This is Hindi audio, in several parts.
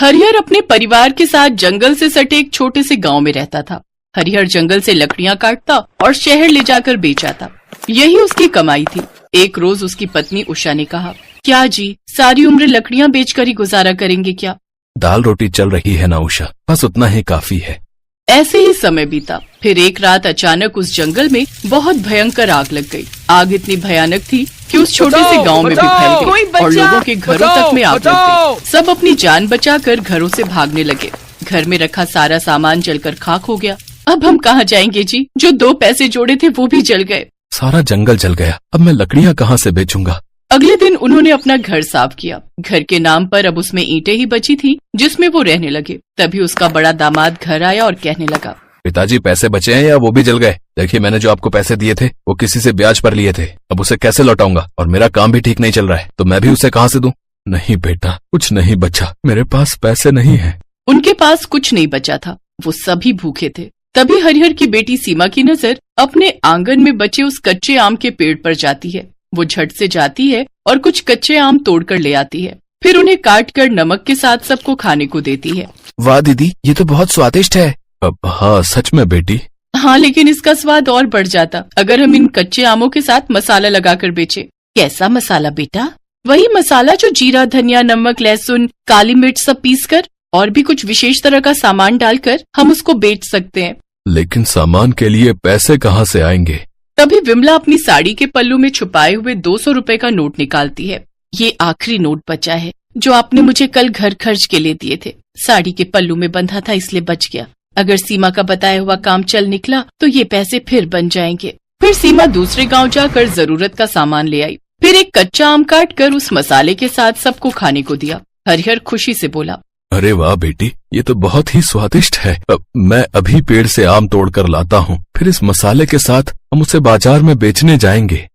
हरिहर अपने परिवार के साथ जंगल से सटे एक छोटे से गांव में रहता था। हरिहर जंगल से लकड़ियां काटता और शहर ले जाकर बेच आता। यही उसकी कमाई थी। एक रोज उसकी पत्नी उषा ने कहा, क्या जी, सारी उम्र लकड़ियां बेचकर ही गुजारा करेंगे क्या? दाल रोटी चल रही है ना उषा, बस उतना ही काफी है। ऐसे ही समय बीता। फिर एक रात अचानक उस जंगल में बहुत भयंकर आग लग गई। आग इतनी भयानक थी कि उस छोटे से गांव में भी फैल गई और लोगों के घरों तक में आग लग गई। सब अपनी जान बचाकर घरों से भागने लगे। घर में रखा सारा सामान जलकर खाक हो गया। अब हम कहाँ जाएंगे जी? जो 2 पैसे जोड़े थे वो भी जल गए। सारा जंगल जल गया, अब मैं लकड़ियां कहाँ से बेचूंगा? अगले दिन उन्होंने अपना घर साफ किया। घर के नाम पर अब उसमें ईंटें ही बची थी जिसमें वो रहने लगे। तभी उसका बड़ा दामाद घर आया और कहने लगा, पिताजी पैसे बचे हैं या वो भी जल गए? देखिए, मैंने जो आपको पैसे दिए थे वो किसी से ब्याज पर लिए थे, अब उसे कैसे लौटाऊंगा? और मेरा काम भी ठीक नहीं चल रहा है, तो मैं भी उसे कहाँ से दूं? नहीं बेटा, कुछ नहीं बचा, मेरे पास पैसे नहीं है। उनके पास कुछ नहीं बचा था, वो सभी भूखे थे। तभी हरिहर की बेटी सीमा की नजर अपने आंगन में बचे उस कच्चे आम के पेड़ पर जाती है। वो झट से जाती है और कुछ कच्चे आम तोड़कर ले आती है। फिर उन्हें काटकर नमक के साथ सबको खाने को देती है। वाह दीदी, ये तो बहुत स्वादिष्ट है। हाँ सच में बेटी। हाँ, लेकिन इसका स्वाद और बढ़ जाता अगर हम इन कच्चे आमों के साथ मसाला लगाकर बेचे। कैसा मसाला बेटा? वही मसाला जो जीरा, धनिया, नमक, लहसुन, काली मिर्च सब पीसकर और भी कुछ विशेष तरह का सामान डालकर हम उसको बेच सकते हैं। लेकिन सामान के लिए पैसे कहाँ से आएंगे? तभी विमला अपनी साड़ी के पल्लू में छुपाए हुए 200 रुपए का नोट निकालती है। ये आखिरी नोट बचा है जो आपने मुझे कल घर खर्च के लिए दिए थे। साड़ी के पल्लू में बंधा था इसलिए बच गया। अगर सीमा का बताया हुआ काम चल निकला तो ये पैसे फिर बन जाएंगे। फिर सीमा दूसरे गांव जाकर जरूरत का सामान ले आई। फिर एक कच्चा आम काट कर उस मसाले के साथ सबको खाने को दिया। हरिहर खुशी से बोला, अरे वाह बेटी, ये तो बहुत ही स्वादिष्ट है। मैं अभी पेड़ से आम तोड़कर लाता हूँ, फिर इस मसाले के साथ हम उसे बाजार में बेचने जाएंगे।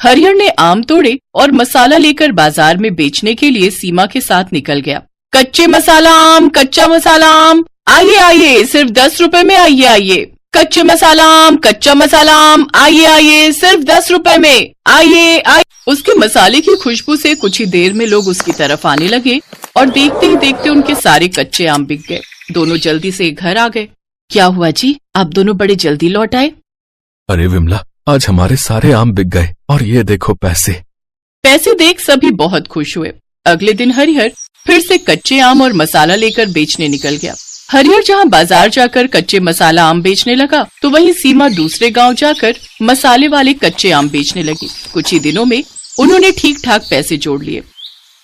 हरिहर ने आम तोड़े और मसाला लेकर बाजार में बेचने के लिए सीमा के साथ निकल गया। कच्चे मसाला आम, कच्चा मसाला आम, आइए आइए, सिर्फ 10 रुपए में, आइए आइए। कच्चे मसाला आम, कच्चा मसाला आम, आइए आइए, सिर्फ 10 रुपए में, आइए आइए। उसके मसाले की खुशबू से कुछ ही देर में लोग उसकी तरफ आने लगे और देखते ही देखते उनके सारे कच्चे आम बिक गए। दोनों जल्दी से घर आ गए। क्या हुआ जी, आप दोनों बड़े जल्दी लौट आए? अरे विमला, आज हमारे सारे आम बिक गए और ये देखो पैसे। पैसे देख सभी बहुत खुश हुए। अगले दिन हरिहर फिर से कच्चे आम और मसाला लेकर बेचने निकल गया। हरिहर जहाँ बाजार जाकर कच्चे मसाला आम बेचने लगा तो वहीं सीमा दूसरे गांव जाकर मसाले वाले कच्चे आम बेचने लगी। कुछ ही दिनों में उन्होंने ठीक ठाक पैसे जोड़ लिए।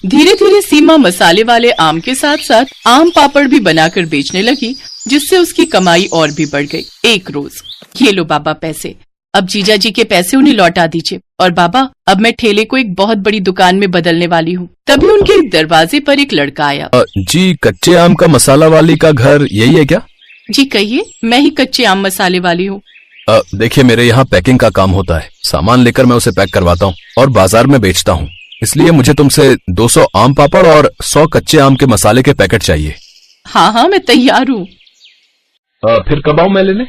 धीरे धीरे सीमा मसाले वाले आम के साथ साथ आम पापड़ भी बनाकर बेचने लगी, जिससे उसकी कमाई और भी बढ़ गई। एक रोज, ये लो बाबा पैसे, अब जीजा जी के पैसे उन्हें लौटा दीजिए। और बाबा, अब मैं ठेले को एक बहुत बड़ी दुकान में बदलने वाली हूँ। तभी उनके दरवाजे पर एक लड़का आया। जी, कच्चे आम का मसाला वाली का घर यही है क्या? जी कहिए, मैं ही कच्चे आम मसाले वाली हूँ। देखिए, मेरे यहाँ पैकिंग का काम होता है। सामान लेकर मैं उसे पैक करवाता हूँ और बाजार में बेचता हूँ। इसलिए मुझे तुमसे 200 आम पापड़ और 100 कच्चे आम के मसाले के पैकेट चाहिए। हाँ हाँ, मैं तैयार हूँ। फिर कब आऊँ मैं लेने?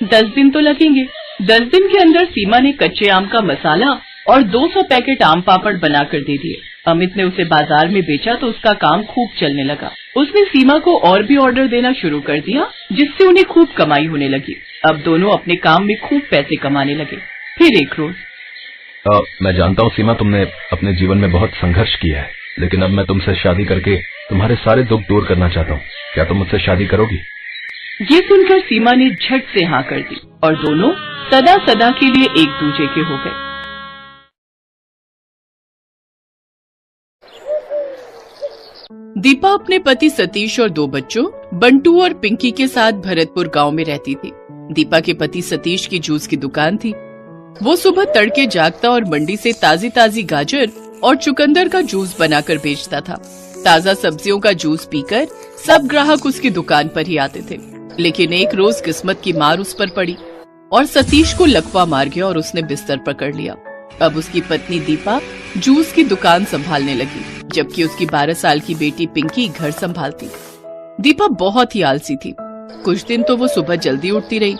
10 दिन तो लगेंगे। 10 दिन के अंदर सीमा ने कच्चे आम का मसाला और 200 पैकेट आम पापड़ बनाकर दे दिए। अमित ने उसे बाजार में बेचा तो उसका काम खूब चलने लगा। उसने सीमा को और भी ऑर्डर देना शुरू कर दिया, जिससे उन्हें खूब कमाई होने लगी। अब दोनों अपने काम में खूब पैसे कमाने लगे। फिर एक रोज, मैं जानता हूँ सीमा, तुमने अपने जीवन में बहुत संघर्ष किया है, लेकिन अब मैं तुमसे शादी करके तुम्हारे सारे दुख दूर करना चाहता हूँ। क्या तुम मुझसे शादी करोगी? ये सुनकर सीमा ने झट से हाँ कर दी और दोनों सदा सदा के लिए एक दूसरे के हो गए। दीपा अपने पति सतीश और 2 बच्चों बंटू और पिंकी के साथ भरतपुर गांव में रहती थी। दीपा के पति सतीश की जूस की दुकान थी। वो सुबह तड़के जागता और मंडी से ताजी ताजी गाजर और चुकंदर का जूस बनाकर बेचता था। ताजा सब्जियों का जूस पीकर सब ग्राहक उसकी दुकान पर ही आते थे। लेकिन एक रोज किस्मत की मार उस पर पड़ी और सतीश को लकवा मार गया और उसने बिस्तर पकड़ लिया। अब उसकी पत्नी दीपा जूस की दुकान संभालने लगी, जबकि उसकी 12 साल की बेटी पिंकी घर संभालती। दीपा बहुत ही आलसी थी। कुछ दिन तो वो सुबह जल्दी उठती रही,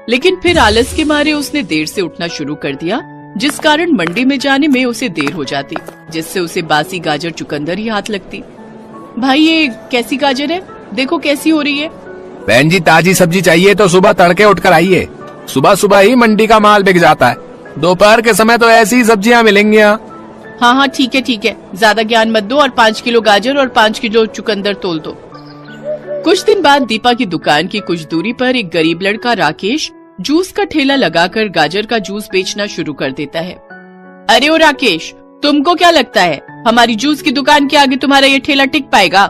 लेकिन फिर आलस के मारे उसने देर से उठना शुरू कर दिया, जिस कारण मंडी में जाने में उसे देर हो जाती, जिससे उसे बासी गाजर चुकंदर ही हाथ लगती। भाई ये कैसी गाजर है, देखो कैसी हो रही है। बहन जी ताजी सब्जी चाहिए तो सुबह तड़के उठकर आइए। सुबह सुबह ही मंडी का माल बिक जाता है, दोपहर के समय तो ऐसी ही सब्जियां मिलेंगी यहाँ। हाँ ठीक है, ज्यादा ज्ञान मत दो और 5 किलो गाजर और 5 किलो चुकंदर तोल दो। कुछ दिन बाद दीपा की दुकान की कुछ दूरी पर एक गरीब लड़का राकेश जूस का ठेला लगाकर गाजर का जूस बेचना शुरू कर देता है। अरे ओ राकेश, तुमको क्या लगता है हमारी जूस की दुकान के आगे तुम्हारा ये ठेला टिक पाएगा?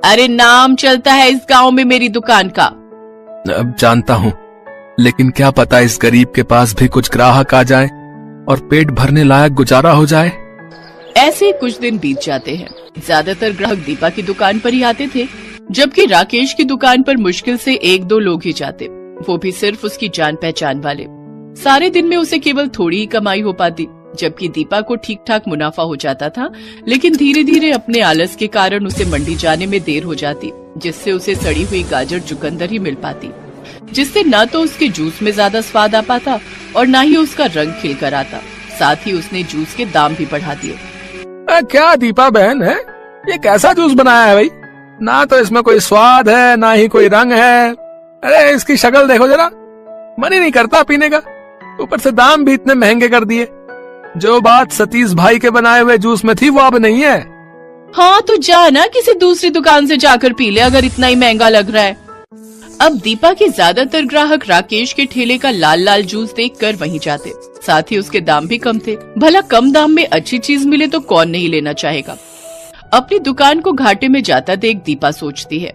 अरे नाम चलता है इस गांव में मेरी दुकान का। अब जानता हूँ, लेकिन क्या पता इस गरीब के पास भी कुछ ग्राहक आ जाए और पेट भरने लायक गुजारा हो जाए। ऐसे कुछ दिन बीत जाते हैं। ज्यादातर ग्राहक दीपा की दुकान पर ही आते थे, जबकि राकेश की दुकान पर मुश्किल से 1-2 लोग ही जाते, वो भी सिर्फ उसकी जान पहचान वाले। सारे दिन में उसे केवल थोड़ी ही कमाई हो पाती, जबकि दीपा को ठीक ठाक मुनाफा हो जाता था। लेकिन धीरे धीरे अपने आलस के कारण उसे मंडी जाने में देर हो जाती, जिससे उसे सड़ी हुई गाजर चुकंदर ही मिल पाती, जिससे न तो उसके जूस में ज्यादा स्वाद आ पाता और न ही उसका रंग खिल कर आता। साथ ही उसने जूस के दाम भी बढ़ा दिए। क्या दीपा बहन है, ये कैसा जूस बनाया है भाई? ना तो इसमें कोई स्वाद है ना ही कोई रंग है। अरे इसकी शक्ल देखो जरा, मन ही नहीं करता पीने का। ऊपर से दाम भी इतने महंगे कर दिए। जो बात सतीश भाई के बनाए हुए जूस में थी वो अब नहीं है। हाँ तो जा ना किसी दूसरी दुकान से जाकर पी ले अगर इतना ही महंगा लग रहा है। अब दीपा के ज्यादातर ग्राहक राकेश के ठेले का लाल लाल जूस देखकर वहीं जाते। साथ ही उसके दाम भी कम थे। भला कम दाम में अच्छी चीज मिले तो कौन नहीं लेना चाहेगा। अपनी दुकान को घाटे में जाता देख दीपा सोचती है,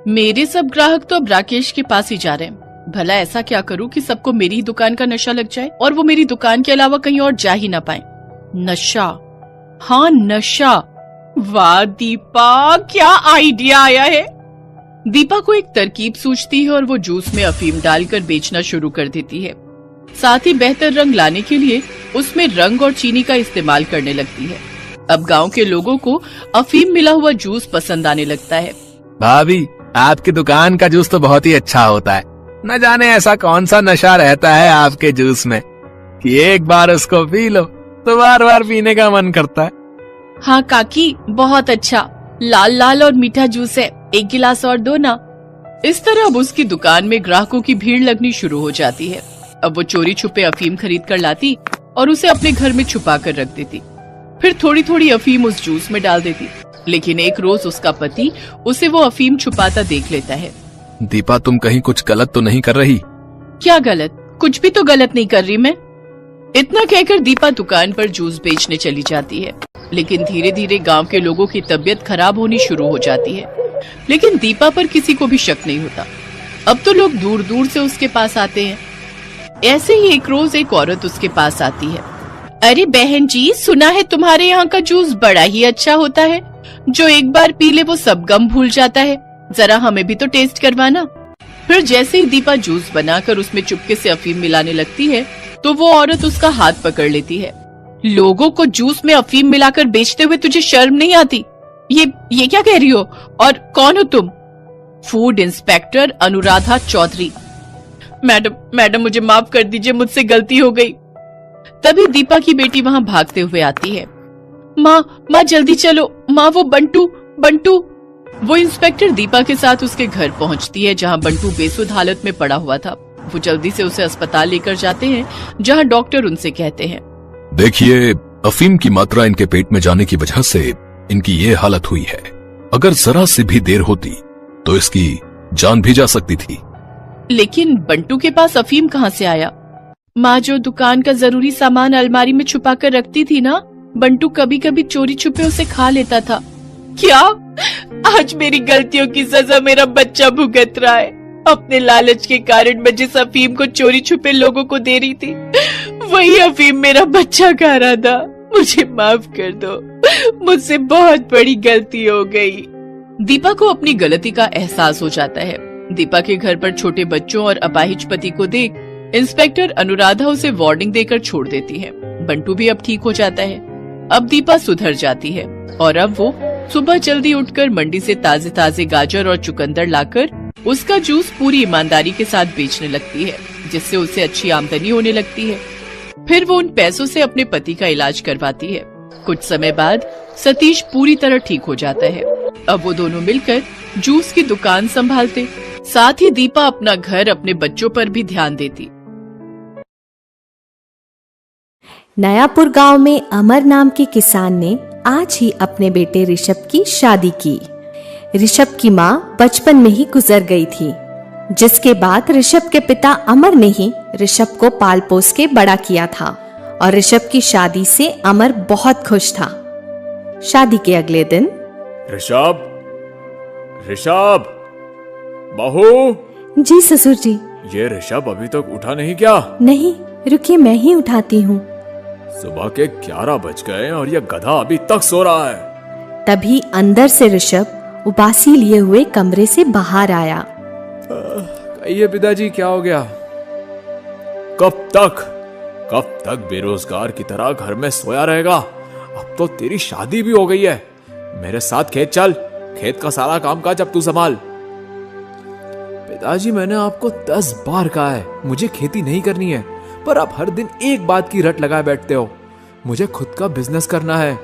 मेरे सब ग्राहक तो अब राकेश के पास ही जा रहे हैं। भला ऐसा क्या करूं कि सबको मेरी ही दुकान का नशा लग जाए और वो मेरी दुकान के अलावा कहीं और जा ही ना पाए। नशा, हाँ नशा। वाह दीपा, क्या आइडिया आया है। दीपा को एक तरकीब सूझती है और वो जूस में अफीम डालकर बेचना शुरू कर देती है। साथ ही बेहतर रंग लाने के लिए उसमें रंग और चीनी का इस्तेमाल करने लगती है। अब गांव के लोगों को अफीम मिला हुआ जूस पसंद आने लगता है। भाभी, आपकी दुकान का जूस तो बहुत ही अच्छा होता है। न जाने ऐसा कौन सा नशा रहता है आपके जूस में कि एक बार उसको पी लो तो बार बार पीने का मन करता है। हाँ काकी, बहुत अच्छा लाल लाल और मीठा जूस है, 1 गिलास और दो ना। इस तरह अब उसकी दुकान में ग्राहकों की भीड़ लगनी शुरू हो जाती है। अब वो चोरी छुपे अफीम खरीद कर लाती और उसे अपने घर में छुपा कर रख देती। फिर थोड़ी थोड़ी अफीम उस जूस में डाल देती। लेकिन एक रोज उसका पति उसे वो अफीम छुपाता देख लेता है। दीपा, तुम कहीं कुछ गलत तो नहीं कर रही? क्या गलत? कुछ भी तो गलत नहीं कर रही मैं। इतना कहकर दीपा दुकान पर जूस बेचने चली जाती है। लेकिन धीरे धीरे गांव के लोगों की तबीयत खराब होनी शुरू हो जाती है। लेकिन दीपा पर किसी को भी शक नहीं होता। अब तो लोग दूर दूर से उसके पास आते हैं। ऐसे ही एक रोज एक औरत उसके पास आती है। अरे बहन जी, सुना है तुम्हारे यहाँ का जूस बड़ा ही अच्छा होता है, जो एक बार पी ले वो सब गम भूल जाता है, जरा हमें भी तो टेस्ट करवाना। फिर जैसे ही दीपा जूस बनाकर उसमें चुपके से अफीम मिलाने लगती है तो वो औरत उसका हाथ पकड़ लेती है। लोगों को जूस में अफीम मिलाकर बेचते हुए तुझे शर्म नहीं आती? ये क्या कह रही हो? और कौन हो तुम? Food inspector Anuradha Chaudhary. Madam मुझे माफ कर दीजिए, मुझसे गलती हो गई। तभी दीपा की बेटी वहाँ भागते हुए आती है। माँ जल्दी चलो, माँ वो बंटू। वो इंस्पेक्टर दीपा के साथ उसके घर पहुँचती है, जहाँ बंटू बेसुध हालत में पड़ा हुआ था। वो जल्दी से उसे अस्पताल लेकर जाते हैं, जहाँ डॉक्टर उनसे कहते हैं, देखिए, अफीम की मात्रा इनके पेट में जाने की वजह से इनकी ये हालत हुई है। अगर जरा सी भी देर होती तो इसकी जान भी जा सकती थी। लेकिन बंटू के पास अफीम कहाँ से आया? माँ जो दुकान का जरूरी सामान अलमारी में छुपा कर रखती थी ना, बंटू कभी कभी चोरी छुपे उसे खा लेता था। क्या? आज मेरी गलतियों की सजा मेरा बच्चा भुगत रहा है। अपने लालच के कारण मैं जिस अफीम को चोरी छुपे लोगों को दे रही थी, वही अफीम मेरा बच्चा खा रहा था। मुझे माफ कर दो, मुझसे बहुत बड़ी गलती हो गई। दीपा को अपनी गलती का एहसास हो जाता है। दीपा के घर पर छोटे बच्चों और अपाहिज पति को देख इंस्पेक्टर अनुराधा उसे वार्निंग देकर छोड़ देती है। बंटू भी अब ठीक हो जाता है। अब दीपा सुधर जाती है और अब वो सुबह जल्दी उठकर मंडी से ताजे ताजे गाजर और चुकंदर लाकर उसका जूस पूरी ईमानदारी के साथ बेचने लगती है, जिससे उसे अच्छी आमदनी होने लगती है। फिर वो उन पैसों से अपने पति का इलाज करवाती है। कुछ समय बाद सतीश पूरी तरह ठीक हो जाता है। अब वो दोनों मिलकर जूस की दुकान संभालते। साथ ही दीपा अपना घर, अपने बच्चों पर भी ध्यान देती। नयापुर गांव में अमर नाम के किसान ने आज ही अपने बेटे ऋषभ की शादी की। ऋषभ की मां बचपन में ही गुजर गई थी, जिसके बाद ऋषभ के पिता अमर ने ही ऋषभ को पाल पोस के बड़ा किया था और ऋषभ की शादी से अमर बहुत खुश था। शादी के अगले दिन ऋषभ, ऋषभ, बहू। जी ससुर जी। ये ऋषभ अभी तक उठा नहीं क्या? नहीं, रुकिए मैं ही उठाती हूँ। सुबह के 11 बज गए और ये गधा अभी तक सो रहा है। तभी अंदर से ऋषभ उबासी लिए हुए कमरे से बाहर आया। कहिए पिताजी, क्या हो गया? कब तक बेरोजगार की तरह घर में सोया रहेगा? अब तो तेरी शादी भी हो गई है। मेरे साथ खेत चल, खेत का सारा काम काज अब तू संभाल। पिताजी, मैंने आपको 10 बार कहा है मुझे खेती नहीं करनी है, पर आप हर दिन एक बात की रट लगाए बैठते हो। मुझे खुद का बिजनेस करना है।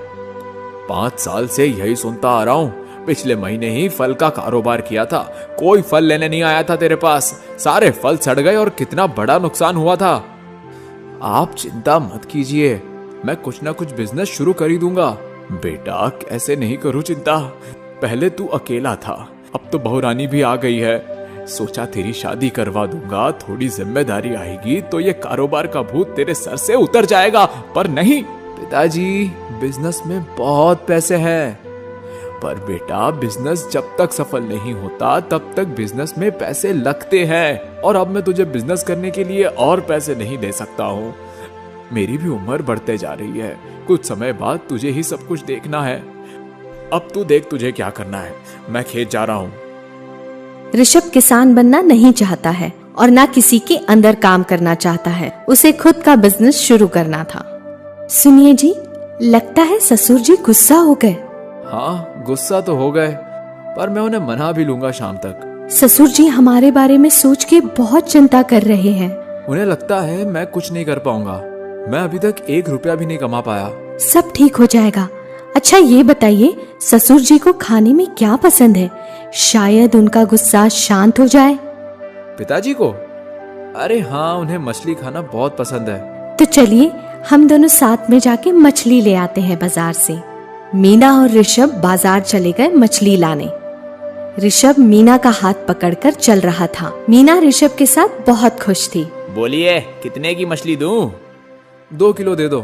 5 साल से यही सुनता आ रहा हूँ। पिछले महीने ही फल का कारोबार किया था, कोई फल लेने नहीं आया था तेरे पास। सारे फल सड़ गए और कितना बड़ा नुकसान हुआ था। आप चिंता मत कीजिए, मैं कुछ ना कुछ बिजनेस शुरू कर ही दूंगा। बेटा, कैसे नहीं करूं चिंता। पहले तू अकेला था, अब तो बहुरानी भी आ गई है। सोचा तेरी शादी करवा दूंगा, थोड़ी जिम्मेदारी आएगी तो ये कारोबार का भूत तेरे सर से उतर जाएगा। पर नहीं पिताजी, बिजनेस में बहुत पैसे हैं। पर बेटा, बिजनेस जब तक सफल नहीं होता तब तक बिजनेस में पैसे लगते हैं, और अब मैं तुझे बिजनेस करने के लिए और पैसे नहीं दे सकता हूँ। मेरी भी उम्र बढ़ते जा रही है, कुछ समय बाद तुझे ही सब कुछ देखना है। अब तू देख तुझे क्या करना है, मैं खेत जा रहा हूँ। ऋषभ किसान बनना नहीं चाहता है और ना किसी के अंदर काम करना चाहता है। उसे खुद का बिजनेस शुरू करना था। सुनिए जी, लगता है ससुर जी गुस्सा हो गए। हाँ, गुस्सा तो हो गए, पर मैं उन्हें मना भी लूंगा शाम तक। ससुर जी हमारे बारे में सोच के बहुत चिंता कर रहे हैं। उन्हें लगता है मैं कुछ नहीं कर पाऊंगा। मैं अभी तक 1 रुपया भी नहीं कमा पाया। सब ठीक हो जाएगा। अच्छा ये बताइए, ससुर जी को खाने में क्या पसंद है? शायद उनका गुस्सा शांत हो जाए। पिताजी को? अरे हाँ, उन्हें मछली खाना बहुत पसंद है। तो चलिए हम दोनों साथ में जाके मछली ले आते हैं बाजार से। मीना और ऋषभ बाजार चले गए मछली लाने। ऋषभ मीना का हाथ पकड़कर चल रहा था। मीना ऋषभ के साथ बहुत खुश थी। बोलिए, कितने की मछली दूं? 2 किलो दे दो।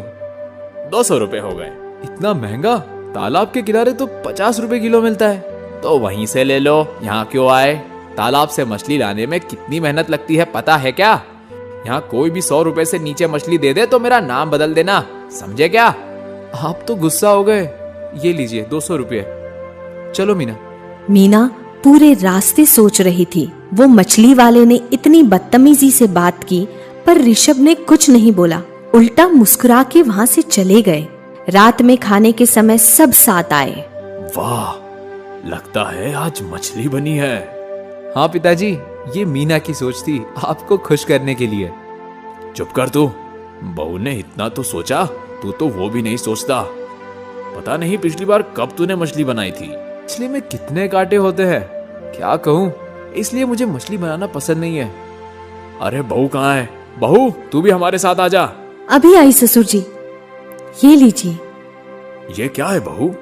200 रुपए हो गए। इतना महंगा? तालाब के किनारे तो 50 रुपए किलो मिलता है। तो वहीं से ले लो, यहाँ क्यों आए? तालाब से मछली लाने में कितनी मेहनत लगती है पता है क्या? यहाँ कोई भी 100 रुपए से नीचे मछली दे दे तो मेरा नाम बदल देना, समझे क्या? आप तो गुस्सा हो गए। ये लीजिए 200 रुपये। चलो मीना। मीना पूरे रास्ते सोच रही थी। वो मछली वाले ने इतनी बदतमीजी से बात की, पर ऋषभ ने कुछ नहीं बोला, उल्टा मुस्कुरा के वहाँ से चले गए। रात में खाने के समय सब साथ आए। वाह, लगता है आज मछली बनी है। हाँ पिताजी, ये मीना की सोच थी, आपको खुश करने के लिए। चुप कर तू, बहू ने इतना तो सोचा, तू तो वो भी नहीं सोचता। पता नहीं पिछली बार कब तूने मछली बनाई थी। मछली में कितने कांटे होते हैं क्या कहूँ, इसलिए मुझे मछली बनाना पसंद नहीं है। अरे बहू कहाँ है? बहू, तू भी हमारे साथ आ जा। अभी आई ससुर जी, ये लीजिए। ये क्या है बहू?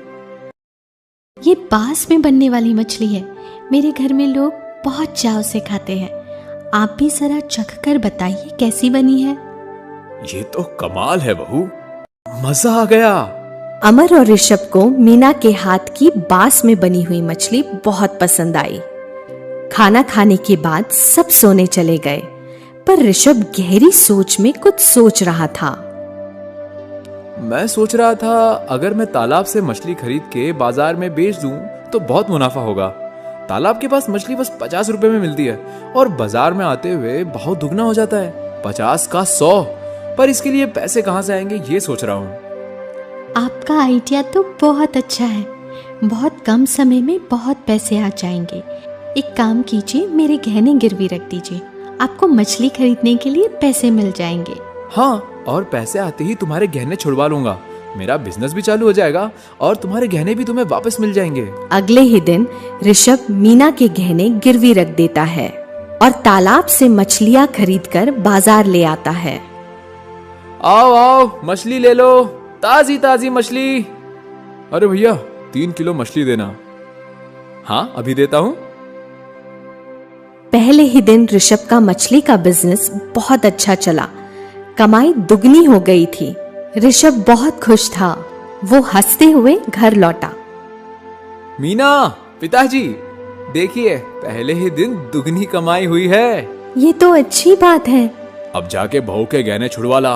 ये बांस में बनने वाली मछली है। मेरे घर में लोग बहुत चाव से खाते हैं। आप भी जरा चख कर बताइए कैसी बनी है। ये तो कमाल है बहू, मजा आ गया। अमर और ऋषभ को मीना के हाथ की बांस में बनी हुई मछली बहुत पसंद आई। खाना खाने के बाद सब सोने चले गए, पर ऋषभ गहरी सोच में कुछ सोच रहा था। मैं सोच रहा था अगर मैं तालाब से मछली खरीद के बाजार में बेच दूं तो बहुत मुनाफा होगा। तालाब के पास मछली बस 50 रुपए में मिलती है और बाजार में आते हुए बहुत दुगना हो जाता है, 50 का 100। पर इसके लिए पैसे कहाँ से आएंगे ये सोच रहा हूँ। आपका आइडिया तो बहुत अच्छा है। बहुत कम समय में बहुत पैसे आ जाएंगे। एक काम कीजिए, मेरे गहने गिरवी रख दीजिए, आपको मछली खरीदने के लिए पैसे मिल जाएंगे। हाँ, और पैसे आते ही तुम्हारे गहने छुड़वा लूंगा। मेरा बिजनेस भी चालू हो जाएगा और तुम्हारे गहने भी तुम्हें वापस मिल जाएंगे। अगले ही दिन ऋषभ मीना के गहने गिरवी रख देता है और तालाब से मछलियां खरीदकर बाजार ले आता है। आओ आओ, मछली ले लो, ताजी ताजी मछली। अरे भैया 3 किलो मछली देना। हाँ अभी देता हूँ। पहले ही दिन ऋषभ का मछली का बिजनेस बहुत अच्छा चला, कमाई दुगनी हो गई थी। ऋषभ बहुत खुश था। वो हंसते हुए घर लौटा। मीना, पिताजी देखिए, पहले ही दिन दुगनी कमाई हुई है। ये तो अच्छी बात है। अब जाके बहू के गहने छुड़वा ला।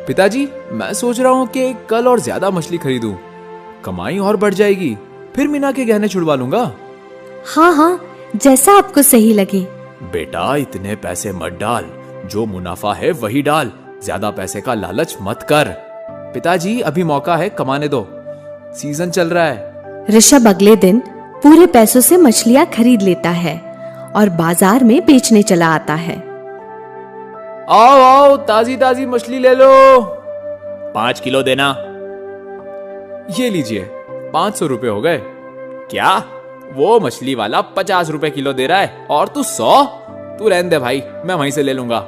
पिताजी मैं सोच रहा हूँ कि कल और ज्यादा मछली खरीदूं, कमाई और बढ़ जाएगी, फिर मीना के गहने छुड़वा लूंगा। हाँ हाँ, जैसा आपको सही लगे। बेटा इतने पैसे मत डाल, जो मुनाफा है वही डाल, ज्यादा पैसे का लालच मत कर। पिताजी अभी मौका है, कमाने दो, सीजन चल रहा है। ऋषभ अगले दिन पूरे पैसों से मछलियां खरीद लेता है और बाजार में बेचने चला आता है। आओ आओ, ताजी ताजी मछली ले लो, 5 किलो देना। ये लीजिए, 500 रुपए हो गए। क्या? वो मछली वाला 50 रुपए किलो दे रहा है और तू 100? तू रहने दे भाई, मैं वहीं से ले लूंगा।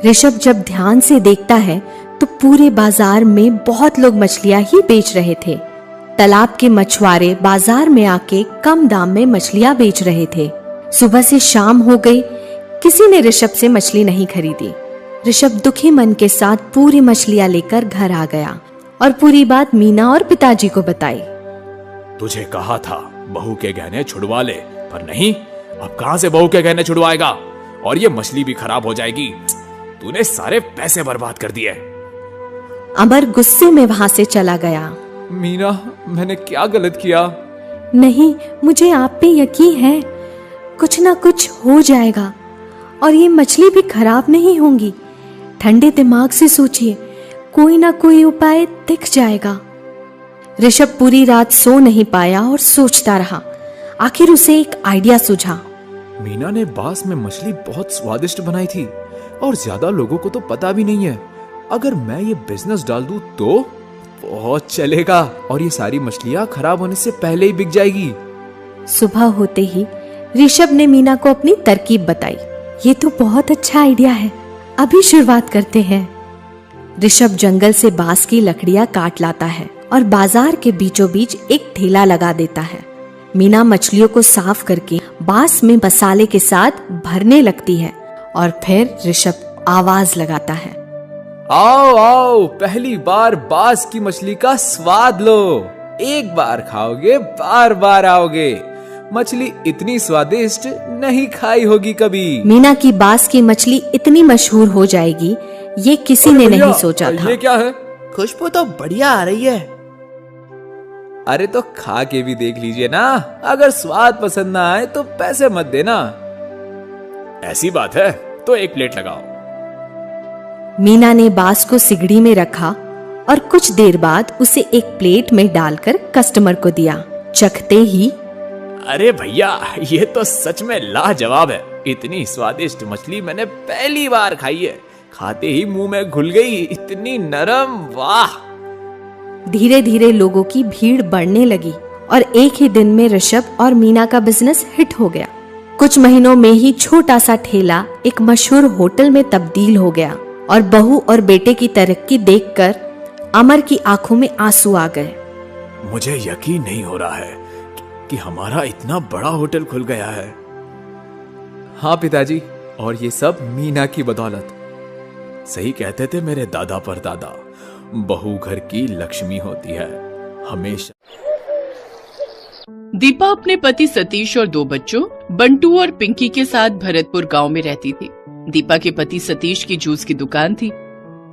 ऋषभ जब ध्यान से देखता है तो पूरे बाजार में बहुत लोग मछलियां ही बेच रहे थे। तालाब के मछुआरे बाजार में आके कम दाम में मछलियां बेच रहे थे। सुबह से शाम हो गई, किसी ने ऋषभ से मछली नहीं खरीदी। ऋषभ दुखी मन के साथ पूरी मछलियां लेकर घर आ गया और पूरी बात मीना और पिताजी को बताई। तुझे कहा था बहू के गहने छुड़वा ले, पर नहीं, अब कहां से बहू के गहने छुड़वाएगा, और ये मछली भी खराब हो जाएगी। तूने सारे पैसे बर्बाद कर दिए। अमर गुस्से में वहां से चला गया। मीना, मैंने क्या गलत किया? नहीं, मुझे आप पे यकीन है, कुछ ना कुछ हो जाएगा और ये मछली भी खराब नहीं होंगी। ठंडे दिमाग से सोचिए, कोई ना कोई उपाय दिख जाएगा। ऋषभ पूरी रात सो नहीं पाया और सोचता रहा। आखिर उसे एक आइडिया सूझा। मीना ने बास में मछली बहुत स्वादिष्ट बनाई थी और ज्यादा लोगों को तो पता भी नहीं है। अगर मैं ये बिजनेस डाल दूं तो बहुत चलेगा और ये सारी मछलियां खराब होने से पहले ही बिक जाएगी। सुबह होते ही ऋषभ ने मीना को अपनी तरकीब बताई। ये तो बहुत अच्छा आइडिया है, अभी शुरुआत करते हैं। ऋषभ जंगल से बांस की लकड़ियां काट लाता है और बाजार के बीचों बीच एक ठेला लगा देता है। मीना मछलियों को साफ करके बांस में मसाले के साथ भरने लगती है और फिर ऋषभ आवाज लगाता है, आओ आओ, पहली बार बास की मछली का स्वाद लो। एक बार खाओगे बार बार आओगे। मछली इतनी स्वादिष्ट नहीं खाई होगी कभी। मीना की बांस की मछली इतनी मशहूर हो जाएगी, ये किसी ने नहीं सोचा था। ये क्या है? खुशबू तो बढ़िया आ रही है। अरे तो खा के भी देख लीजिए ना, अगर स्वाद पसंद ना आए तो पैसे मत देना। ऐसी बात है तो 1 प्लेट लगाओ। मीना ने बांस को सिगड़ी में रखा और कुछ देर बाद उसे एक प्लेट में डालकर कस्टमर को दिया। चखते ही, अरे भैया, ये तो सच में लाजवाब है। इतनी स्वादिष्ट मछली मैंने पहली बार खाई है। खाते ही मुंह में घुल गई, इतनी नरम, वाह। धीरे धीरे लोगों की भीड़ बढ़ने लगी और एक ही दिन में ऋषभ और मीना का बिजनेस हिट हो गया। कुछ महीनों में ही छोटा सा ठेला एक मशहूर होटल में तब्दील हो गया और बहू और बेटे की तरक्की देखकर अमर की आंखों में आंसू आ गए। मुझे यकीन नहीं हो रहा है कि हमारा इतना बड़ा होटल खुल गया है। हाँ पिताजी, और ये सब मीना की बदौलत। सही कहते थे मेरे दादा परदादा, बहू घर की लक्ष्मी होती है हमेशा। दीपा अपने पति सतीश और 2 बच्चों बंटू और पिंकी के साथ भरतपुर गांव में रहती थी। दीपा के पति सतीश की जूस की दुकान थी।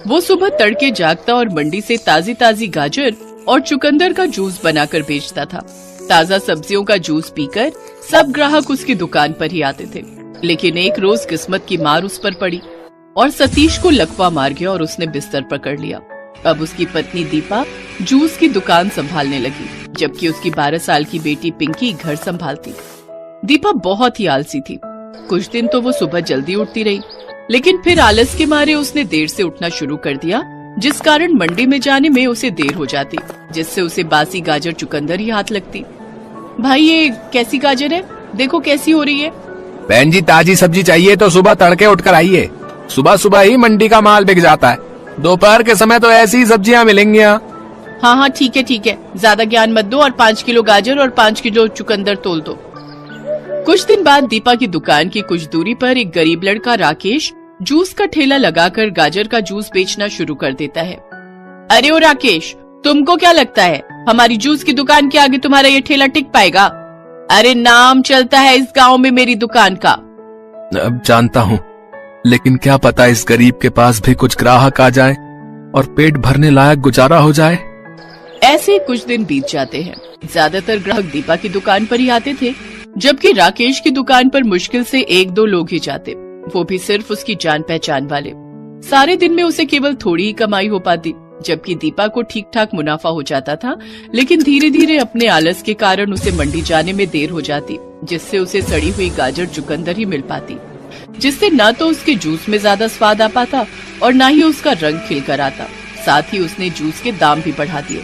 वो सुबह तड़के जागता और मंडी से ताजी ताजी गाजर और चुकंदर का जूस बनाकर बेचता था। ताजा सब्जियों का जूस पीकर सब ग्राहक उसकी दुकान पर ही आते थे। लेकिन एक रोज किस्मत की मार उस पर पड़ी और सतीश को लकवा मार गया और उसने बिस्तर पकड़ लिया। अब उसकी पत्नी दीपा जूस की दुकान संभालने लगी, जबकि उसकी 12 साल की बेटी पिंकी घर संभालती। दीपा बहुत ही आलसी थी। कुछ दिन तो वो सुबह जल्दी उठती रही, लेकिन फिर आलस के मारे उसने देर से उठना शुरू कर दिया जिस कारण मंडी में जाने में उसे देर हो जाती, जिससे उसे बासी गाजर चुकंदर ही हाथ लगती। भाई ये कैसी गाजर है, देखो कैसी हो रही है। बहन जी ताजी सब्जी चाहिए तो सुबह तड़के उठकर आइए, सुबह सुबह ही मंडी का माल बिक जाता है, दोपहर के समय तो ऐसी ही सब्जियां मिलेंगी यहाँ। हाँ ठीक है, ज्यादा ज्ञान मत दो और 5 किलो गाजर और 5 किलो चुकंदर तोल दो। कुछ दिन बाद दीपा की दुकान की कुछ दूरी पर एक गरीब लड़का राकेश जूस का ठेला लगाकर गाजर का जूस बेचना शुरू कर देता है। अरे ओ राकेश, तुमको क्या लगता है हमारी जूस की दुकान के आगे तुम्हारा ये ठेला टिक पाएगा? अरे नाम चलता है इस गांव में मेरी दुकान का। अब जानता हूँ, लेकिन क्या पता इस गरीब के पास भी कुछ ग्राहक आ जाए और पेट भरने लायक गुजारा हो जाए। ऐसे कुछ दिन बीत जाते हैं। ज्यादातर ग्राहक दीपा की दुकान पर ही आते थे, जबकि राकेश की दुकान पर मुश्किल से 1-2 लोग ही जाते, वो भी सिर्फ उसकी जान पहचान वाले। सारे दिन में उसे केवल थोड़ी ही कमाई हो पाती, जबकि दीपा को ठीक ठाक मुनाफा हो जाता था, लेकिन धीरे धीरे अपने आलस के कारण उसे मंडी जाने में देर हो जाती, जिससे उसे सड़ी हुई गाजर चुकंदर ही मिल पाती, जिससे न तो उसके जूस में ज्यादा स्वाद आ पाता और न ही उसका रंग खिल कर आता। साथ ही उसने जूस के दाम भी बढ़ा दिए।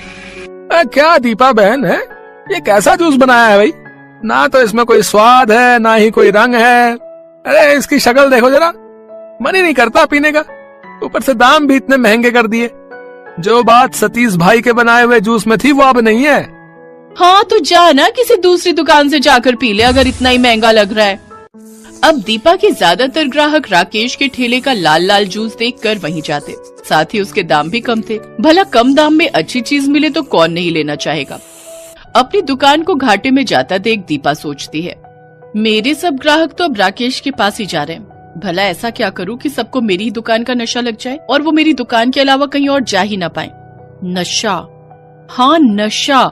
क्या दीपा बहन है, ये कैसा जूस बनाया है भाई? ना तो इसमें कोई स्वाद है, ना ही कोई रंग है। अरे इसकी शक्ल देखो जरा, मन ही नहीं करता पीने का, ऊपर से दाम भी इतने महंगे कर दिए। जो बात सतीश भाई के बनाए हुए जूस में थी वो अब नहीं है। हाँ तो जा ना किसी दूसरी दुकान से जाकर पी ले अगर इतना ही महंगा लग रहा है। अब दीपा के ज्यादातर ग्राहक राकेश के ठेले का लाल लाल जूस देखकर वहीं जाते, साथ ही उसके दाम भी कम थे। भला कम दाम में अच्छी चीज मिले तो कौन नहीं लेना चाहेगा। अपनी दुकान को घाटे में जाता देख दीपा सोचती है, मेरे सब ग्राहक तो अब राकेश के पास ही जा रहे हैं, भला ऐसा क्या करूं कि सबको मेरी ही दुकान का नशा लग जाए और वो मेरी दुकान के अलावा कहीं और जा ही ना पाए। नशा, हाँ नशा।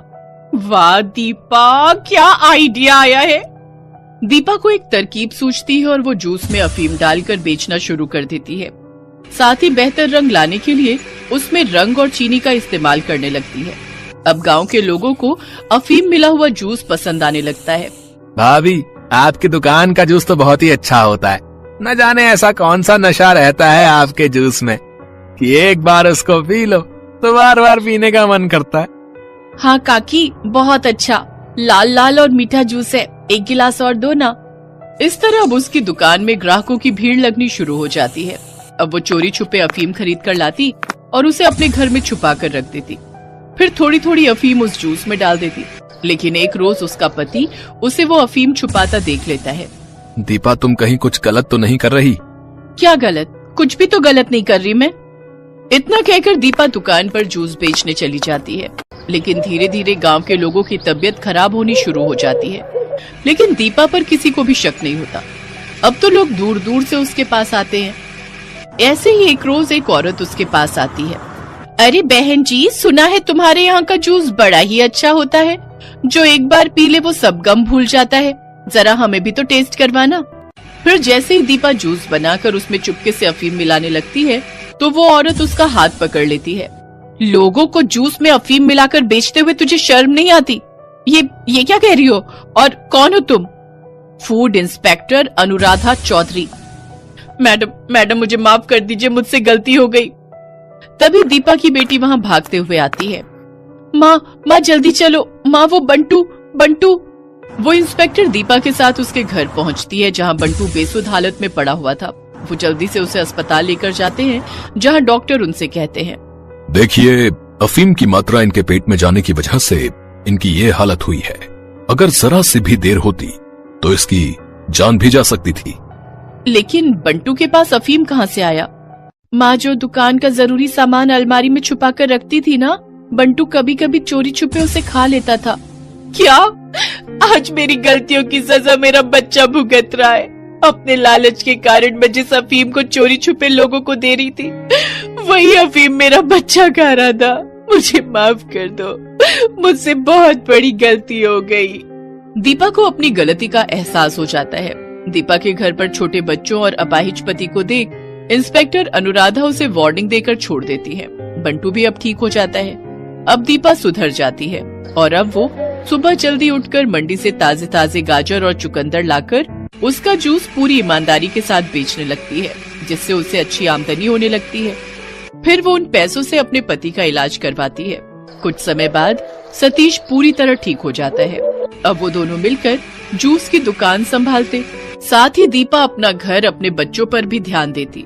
वाह दीपा, क्या आइडिया आया है। दीपा को एक तरकीब सूझती है और वो जूस में अफीम डालकर बेचना शुरू कर देती है। साथ ही बेहतर रंग लाने के लिए उसमें रंग और चीनी का इस्तेमाल करने लगती है। अब गांव के लोगों को अफीम मिला हुआ जूस पसंद आने लगता है। भाभी, आपकी दुकान का जूस तो बहुत ही अच्छा होता है, न जाने ऐसा कौन सा नशा रहता है आपके जूस में कि एक बार उसको पी लो तो बार बार पीने का मन करता है। हाँ काकी, बहुत अच्छा लाल लाल और मीठा जूस है, 1 गिलास और दो ना। इस तरह अब उसकी दुकान में ग्राहकों की भीड़ लगनी शुरू हो जाती है। अब वो चोरी छुपे अफीम खरीद कर लाती और उसे अपने घर में छुपा कर रख देती, फिर थोड़ी थोड़ी अफीम उस जूस में डाल देती। लेकिन एक रोज उसका पति उसे वो अफीम छुपाता देख लेता है। दीपा, तुम कहीं कुछ गलत तो नहीं कर रही? क्या गलत? कुछ भी तो गलत नहीं कर रही मैं। इतना कहकर दीपा दुकान पर जूस बेचने चली जाती है, लेकिन धीरे धीरे गांव के लोगों की तबीयत खराब होनी शुरू हो जाती है। लेकिन दीपा पर किसी को भी शक नहीं होता। अब तो लोग दूर दूर से उसके पास आते हैं। ऐसे ही एक रोज एक औरत उसके पास आती है। अरे बहन जी, सुना है तुम्हारे यहाँ का जूस बड़ा ही अच्छा होता है, जो एक बार पी ले वो सब गम भूल जाता है, जरा हमें भी तो टेस्ट करवाना। फिर जैसे ही दीपा जूस बनाकर उसमें चुपके से अफीम मिलाने लगती है तो वो औरत उसका हाथ पकड़ लेती है। लोगों को जूस में अफीम मिलाकर बेचते हुए तुझे शर्म नहीं आती? ये क्या कह रही हो? और कौन हो तुम? Food inspector Anuradha Chaudhary. Madam मुझे माफ कर दीजिए, मुझसे गलती हो गई। तभी दीपा की बेटी वहाँ भागते हुए आती है। माँ जल्दी चलो, माँ वो बंटू। वो इंस्पेक्टर दीपा के साथ उसके घर पहुँचती है, जहाँ बंटू बेसुध हालत में पड़ा हुआ था। वो जल्दी से उसे अस्पताल लेकर जाते हैं, जहाँ डॉक्टर उनसे कहते हैं, देखिए, अफीम की मात्रा इनके पेट में जाने की वजह से इनकी ये हालत हुई है। अगर जरा सी भी देर होती तो इसकी जान भी जा सकती थी। लेकिन बंटू के पास अफीम कहाँ से आया? माँ जो दुकान का जरूरी सामान अलमारी में छुपा कर रखती थी ना, बंटू कभी कभी चोरी छुपे उसे खा लेता था। क्या? आज मेरी गलतियों की सजा मेरा बच्चा भुगत रहा है। अपने लालच के कारण मैं जिस अफीम को चोरी छुपे लोगों को दे रही थी, वही अफीम मेरा बच्चा खा रहा था। मुझे माफ कर दो, मुझसे बहुत बड़ी गलती हो गई। दीपा को अपनी गलती का एहसास हो जाता है। दीपा के घर पर छोटे बच्चों और अपाहिज पति को देख इंस्पेक्टर अनुराधा उसे वार्निंग देकर छोड़ देती है। बंटू भी अब ठीक हो जाता है। अब दीपा सुधर जाती है और अब वो सुबह जल्दी उठकर मंडी से ताजे ताजे गाजर और चुकंदर लाकर उसका जूस पूरी ईमानदारी के साथ बेचने लगती है, जिससे उसे अच्छी आमदनी होने लगती है। फिर वो उन पैसों से अपने पति का इलाज करवाती है। कुछ समय बाद सतीश पूरी तरह ठीक हो जाता है। अब वो दोनों मिलकर जूस की दुकान संभालते, साथ ही दीपा अपना घर, अपने बच्चों पर भी ध्यान देती।